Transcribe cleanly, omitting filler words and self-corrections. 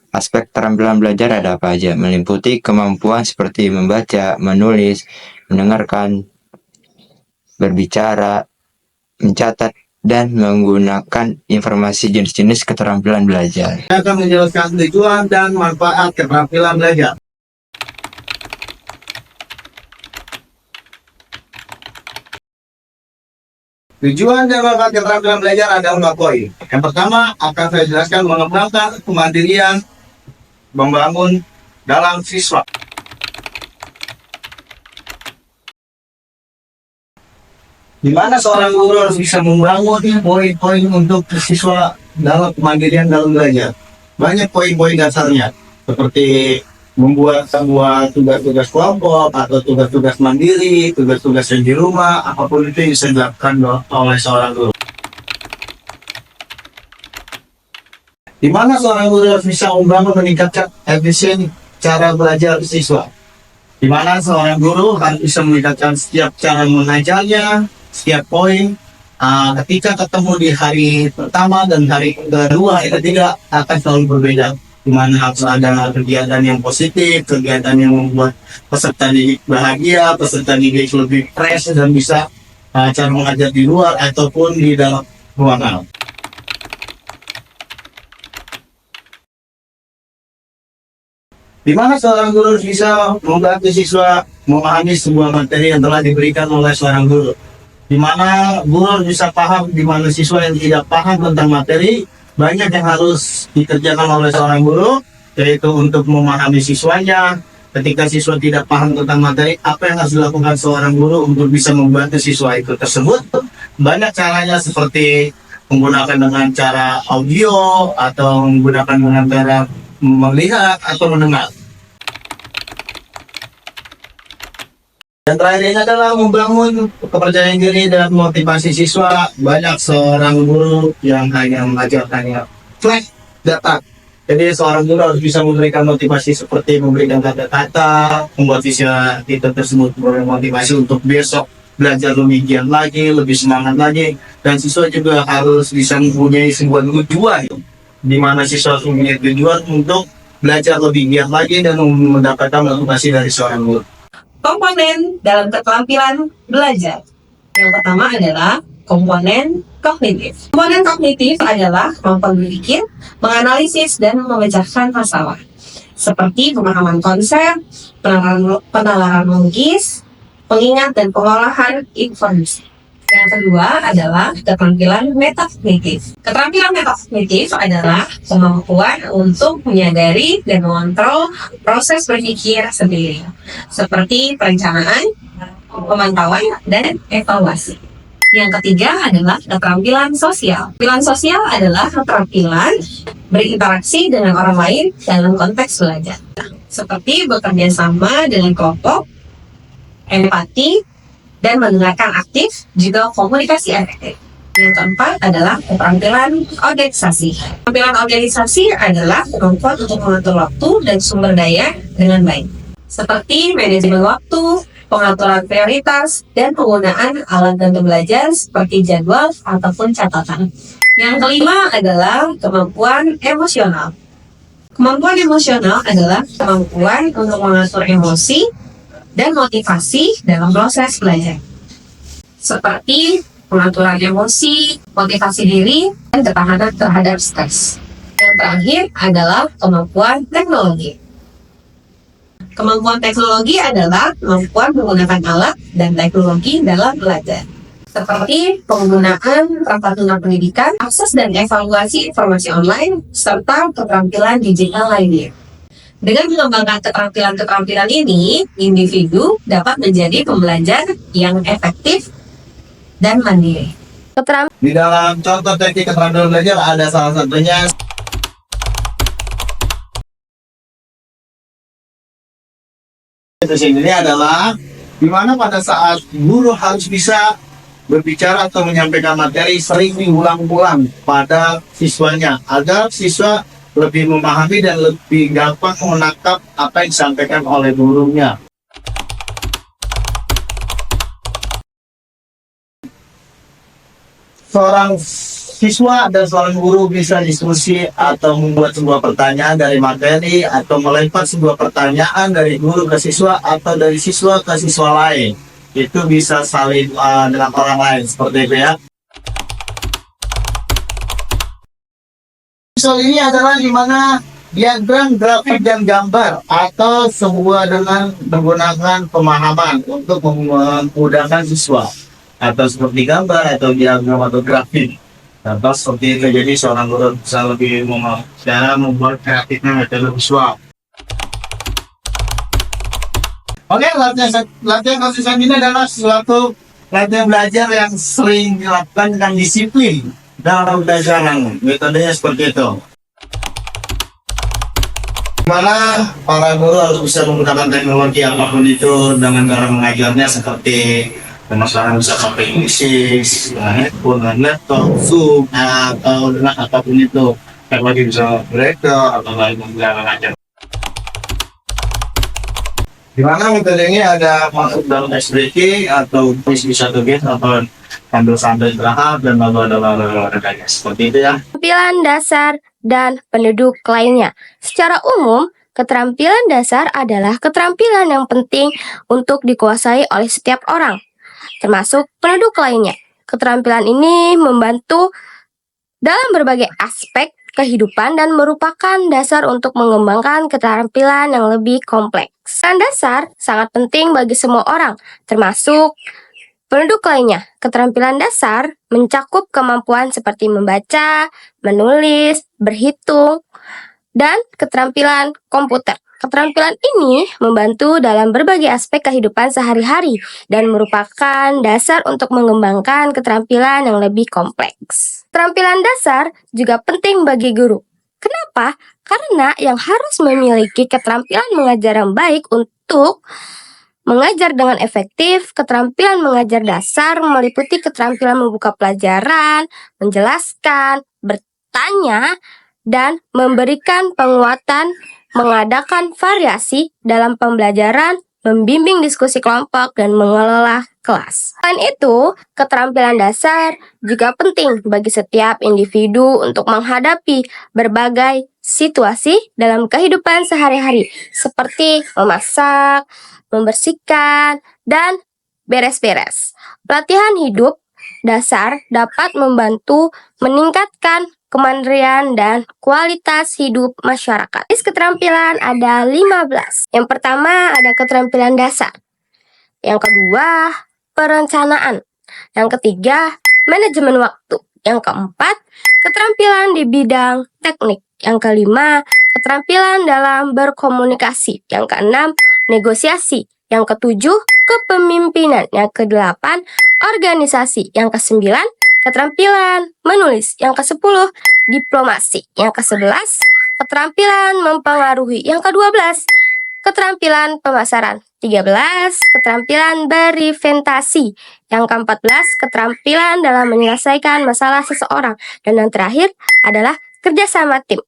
Aspek keterampilan belajar ada apa aja? Meliputi kemampuan seperti membaca, menulis, mendengarkan, berbicara, mencatat, dan menggunakan informasi jenis-jenis keterampilan belajar. Saya akan menjelaskan tujuan dan manfaat keterampilan belajar. Tujuan dan manfaat keterampilan belajar ada 4 poin. Yang pertama akan saya jelaskan mengembangkan kemandirian membangun dalam siswa. Di mana seorang guru harus bisa membangun poin-poin untuk siswa dalam kemandirian dalam belajar. Banyak poin-poin dasarnya, seperti membuat sebuah tugas-tugas kelompok atau tugas-tugas mandiri, tugas-tugas yang di rumah, apapun itu yang bisa dilakukan oleh seorang guru. Di mana seorang guru harus bisa membangun meningkatkan efisien cara belajar siswa. Di mana seorang guru harus bisa meningkatkan setiap cara mengajarnya, setiap poin. Ketika ketemu di hari pertama dan hari kedua, ketiga akan selalu berbeda. Di mana harus ada kegiatan yang positif, kegiatan yang membuat peserta didik bahagia, peserta didik lebih fresh dan bisa cara mengajar di luar ataupun di dalam ruangan. Di mana seorang guru harus bisa membantu siswa memahami sebuah materi yang telah diberikan oleh seorang guru. Di mana guru harus bisa paham, di mana siswa yang tidak paham tentang materi, banyak yang harus dikerjakan oleh seorang guru, yaitu untuk memahami siswanya. Ketika siswa tidak paham tentang materi, apa yang harus dilakukan seorang guru untuk bisa membantu siswa itu tersebut? Banyak caranya, seperti menggunakan dengan cara audio, atau menggunakan dengan cara melihat atau mendengar. Dan terakhir ini adalah membangun kepercayaan diri dan motivasi siswa. Banyak seorang guru yang hanya mengajarkannya flash data. Jadi seorang guru harus bisa memberikan motivasi seperti memberikan kata-kata, membuat siswa itu tersebut bermotivasi untuk besok belajar lebih giat lagi, lebih semangat lagi. Dan siswa juga harus bisa mempunyai sebuah tujuan, di mana siswa mempunyai tujuan untuk belajar lebih giat lagi dan mendapatkan motivasi dari seorang guru. Komponen dalam keterampilan belajar. Yang pertama adalah komponen kognitif. Komponen kognitif adalah kemampuan berpikir, menganalisis, dan memecahkan masalah, seperti pemahaman konsep, penalaran logis, pengingat, dan pengolahan informasi. Yang kedua adalah keterampilan metakognitif. Keterampilan metakognitif adalah kemampuan untuk menyadari dan mengontrol proses berpikir sendiri, seperti perencanaan, pemantauan, dan evaluasi. Yang ketiga adalah keterampilan sosial. Keterampilan sosial adalah keterampilan berinteraksi dengan orang lain dalam konteks belajar, seperti bekerja sama dengan kelompok, empati, dan mendengarkan aktif, juga komunikasi efektif. Yang keempat adalah keterampilan organisasi. Keterampilan organisasi adalah kemampuan untuk mengatur waktu dan sumber daya dengan baik, seperti manajemen waktu, pengaturan prioritas, dan penggunaan alat bantu belajar seperti jadwal ataupun catatan. Yang kelima adalah kemampuan emosional. Kemampuan emosional adalah kemampuan untuk mengatur emosi dan motivasi dalam proses belajar, seperti pengaturan emosi, motivasi diri, dan ketahanan terhadap stres. Yang terakhir adalah kemampuan teknologi. Kemampuan teknologi adalah kemampuan menggunakan alat dan teknologi dalam belajar, seperti penggunaan perangkat lunak pendidikan, akses dan evaluasi informasi online, serta keterampilan digital lainnya. Dengan mengembangkan keterampilan-keterampilan ini, individu dapat menjadi pembelajar yang efektif dan mandiri. Di dalam contoh teknik keterampilan belajar ada salah satunya ini adalah dimana pada saat guru harus bisa berbicara atau menyampaikan materi sering diulang-ulang pada siswanya agar siswa lebih memahami dan lebih gampang menangkap apa yang disampaikan oleh gurunya. Seorang siswa dan seorang guru bisa diskusi atau membuat sebuah pertanyaan dari materi atau melempar sebuah pertanyaan dari guru ke siswa atau dari siswa ke siswa lain. Itu bisa saling dengan orang lain seperti itu ya. Visual ini adalah di mana diagram, grafik, dan gambar atau sebuah dengan menggunakan pemahaman untuk memudahkan siswa atau seperti gambar atau diagram atau grafik atau seperti itu. Jadi seorang guru bisa lebih cara membuat kreatifnya metode visual. Oke, latihan konsisten ini adalah suatu latihan belajar yang sering dilakukan dengan disiplin dalam pembelajaran. Metodenya seperti itu. Mana para guru harus bisa menggunakan teknologi apapun itu dengan cara mengajarnya seperti pemasaran bisa pakai Inggris, handphone, laptop, Zoom, atau dengan apapun itu. Teknologi bisa breaker atau lain mengajar. Di mana metode ini ada masuk dalam ice breaking atau bisa tugas atau sambil istirahat dan lalu ada olahraganya seperti itu ya. Keterampilan dasar dan penduduk lainnya. Secara umum, keterampilan dasar adalah keterampilan yang penting untuk dikuasai oleh setiap orang, termasuk penduduk lainnya. Keterampilan ini membantu dalam berbagai aspek kehidupan dan merupakan dasar untuk mengembangkan keterampilan yang lebih kompleks. Keterampilan dasar sangat penting bagi semua orang, termasuk penduduk lainnya. Keterampilan dasar mencakup kemampuan seperti membaca, menulis, berhitung, dan keterampilan komputer. Keterampilan ini membantu dalam berbagai aspek kehidupan sehari-hari dan merupakan dasar untuk mengembangkan keterampilan yang lebih kompleks. Keterampilan dasar juga penting bagi guru. Kenapa? Karena yang harus memiliki keterampilan mengajar yang baik untuk mengajar dengan efektif. Keterampilan mengajar dasar meliputi keterampilan membuka pelajaran, menjelaskan, bertanya, dan memberikan penguatan, mengadakan variasi dalam pembelajaran, membimbing diskusi kelompok, dan mengelola kelas. Selain itu, keterampilan dasar juga penting bagi setiap individu untuk menghadapi berbagai situasi dalam kehidupan sehari-hari, seperti memasak, membersihkan, dan beres-beres. Pelatihan hidup dasar dapat membantu meningkatkan kemandirian dan kualitas hidup masyarakat. Keterampilan ada 15. Yang pertama ada keterampilan dasar. Yang kedua, perencanaan. Yang ketiga, manajemen waktu. Yang keempat, keterampilan di bidang teknik. Yang kelima, keterampilan dalam berkomunikasi. Yang keenam, negosiasi. Yang ketujuh, kepemimpinan. Yang kedelapan, organisasi. Yang kesembilan, keterampilan menulis. Yang ke-10, diplomasi. Yang ke-11, keterampilan mempengaruhi. Yang ke-12, keterampilan pemasaran. 13, keterampilan beriventasi. Yang ke-14, keterampilan dalam menyelesaikan masalah seseorang. Dan yang terakhir adalah kerjasama tim.